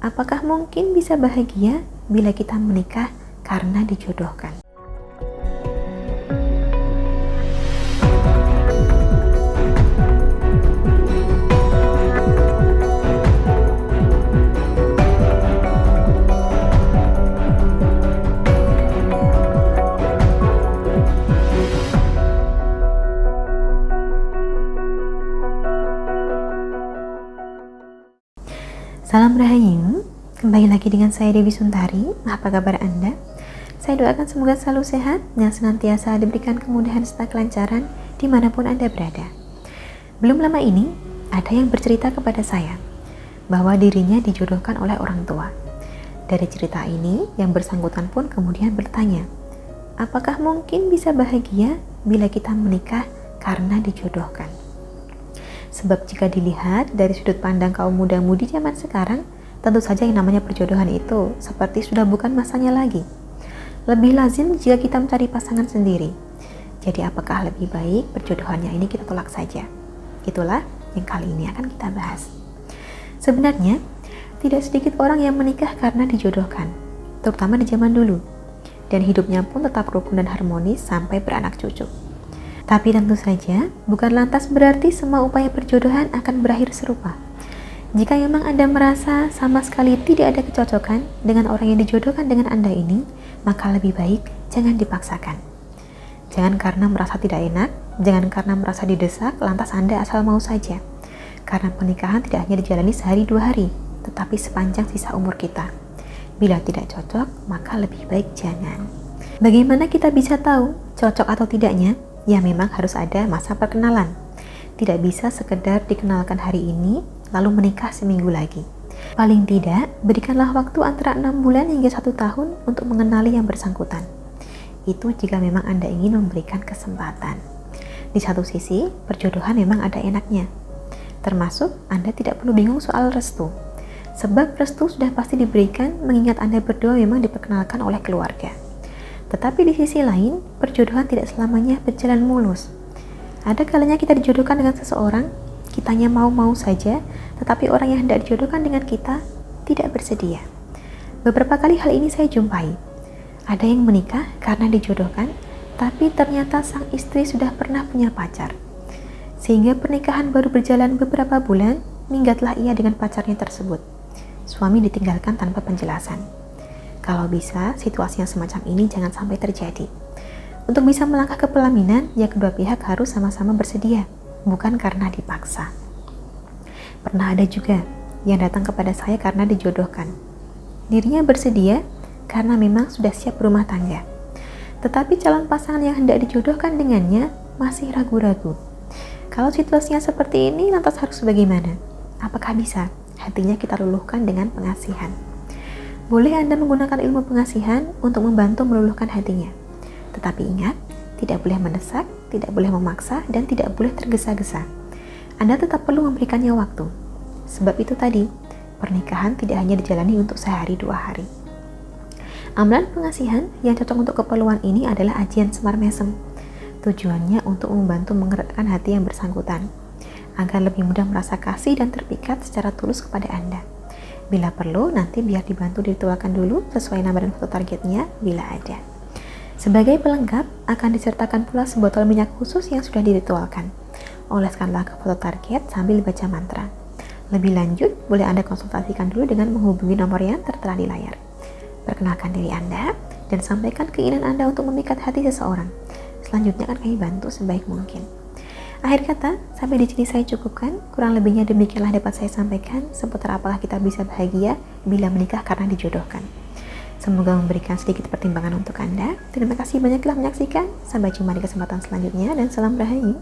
Apakah mungkin bisa bahagia bila kita menikah karena dijodohkan? Salam Rahayu, kembali lagi dengan saya Dewi Suntari. Apa kabar Anda? Saya doakan semoga selalu sehat dan senantiasa diberikan kemudahan serta kelancaran dimanapun Anda berada. Belum lama ini, ada yang bercerita kepada saya bahwa dirinya dijodohkan oleh orang tua. Dari cerita ini, yang bersangkutan pun kemudian bertanya, apakah mungkin bisa bahagia bila kita menikah karena dijodohkan? Sebab jika dilihat dari sudut pandang kaum muda-mudi zaman sekarang, tentu saja yang namanya perjodohan itu seperti sudah bukan masanya lagi. Lebih lazim jika kita mencari pasangan sendiri. Jadi apakah lebih baik perjodohannya ini kita tolak saja? Itulah yang kali ini akan kita bahas. Sebenarnya, tidak sedikit orang yang menikah karena dijodohkan, terutama di zaman dulu. Dan hidupnya pun tetap rukun dan harmonis sampai beranak cucu. Tapi tentu saja, bukan lantas berarti semua upaya perjodohan akan berakhir serupa. Jika memang Anda merasa sama sekali tidak ada kecocokan dengan orang yang dijodohkan dengan Anda ini, maka lebih baik jangan dipaksakan. Jangan karena merasa tidak enak, jangan karena merasa didesak, lantas Anda asal mau saja. Karena pernikahan tidak hanya dijalani sehari dua hari, tetapi sepanjang sisa umur kita. Bila tidak cocok, maka lebih baik jangan. Bagaimana kita bisa tahu cocok atau tidaknya? Ya memang harus ada masa perkenalan. Tidak bisa sekedar dikenalkan hari ini, lalu menikah seminggu lagi. Paling tidak, berikanlah waktu antara 6 bulan hingga 1 tahun untuk mengenali yang bersangkutan. Itu jika memang Anda ingin memberikan kesempatan. Di satu sisi, perjodohan memang ada enaknya. Termasuk, Anda tidak perlu bingung soal restu. Sebab restu sudah pasti diberikan mengingat Anda berdua memang diperkenalkan oleh keluarga. Tetapi di sisi lain, perjodohan tidak selamanya berjalan mulus. Ada kalanya kita dijodohkan dengan seseorang, kitanya mau-mau saja, tetapi orang yang hendak dijodohkan dengan kita tidak bersedia. Beberapa kali hal ini saya jumpai. Ada yang menikah karena dijodohkan, tapi ternyata sang istri sudah pernah punya pacar. Sehingga pernikahan baru berjalan beberapa bulan, minggatlah ia dengan pacarnya tersebut. Suami ditinggalkan tanpa penjelasan. Kalau bisa, situasi yang semacam ini jangan sampai terjadi. Untuk bisa melangkah ke pelaminan, ya kedua pihak harus sama-sama bersedia, bukan karena dipaksa. Pernah ada juga yang datang kepada saya karena dijodohkan. Dirinya bersedia karena memang sudah siap berumah tangga. Tetapi calon pasangan yang hendak dijodohkan dengannya masih ragu-ragu. Kalau situasinya seperti ini, lantas harus bagaimana? Apakah bisa hatinya kita luluhkan dengan pengasihan? Boleh Anda menggunakan ilmu pengasihan untuk membantu meluluhkan hatinya. Tetapi ingat, tidak boleh mendesak, tidak boleh memaksa, dan tidak boleh tergesa-gesa. Anda tetap perlu memberikannya waktu. Sebab itu tadi, pernikahan tidak hanya dijalani untuk sehari dua hari. Amalan pengasihan yang cocok untuk keperluan ini adalah ajian semar mesem. Tujuannya untuk membantu menggerakkan hati yang bersangkutan, agar lebih mudah merasa kasih dan terpikat secara tulus kepada Anda. Bila perlu, nanti biar dibantu diritualkan dulu sesuai nama dan foto targetnya bila ada. Sebagai pelengkap, akan disertakan pula sebotol minyak khusus yang sudah diritualkan. Oleskanlah ke foto target sambil baca mantra. Lebih lanjut, boleh Anda konsultasikan dulu dengan menghubungi nomor yang tertera di layar. Perkenalkan diri Anda dan sampaikan keinginan Anda untuk memikat hati seseorang. Selanjutnya akan kami bantu sebaik mungkin. Akhir kata, sampai di sini saya cukupkan. Kurang lebihnya demikianlah dapat saya sampaikan seputar apakah kita bisa bahagia bila menikah karena dijodohkan. Semoga memberikan sedikit pertimbangan untuk Anda. Terima kasih banyak telah menyaksikan. Sampai jumpa di kesempatan selanjutnya dan salam Rahayu.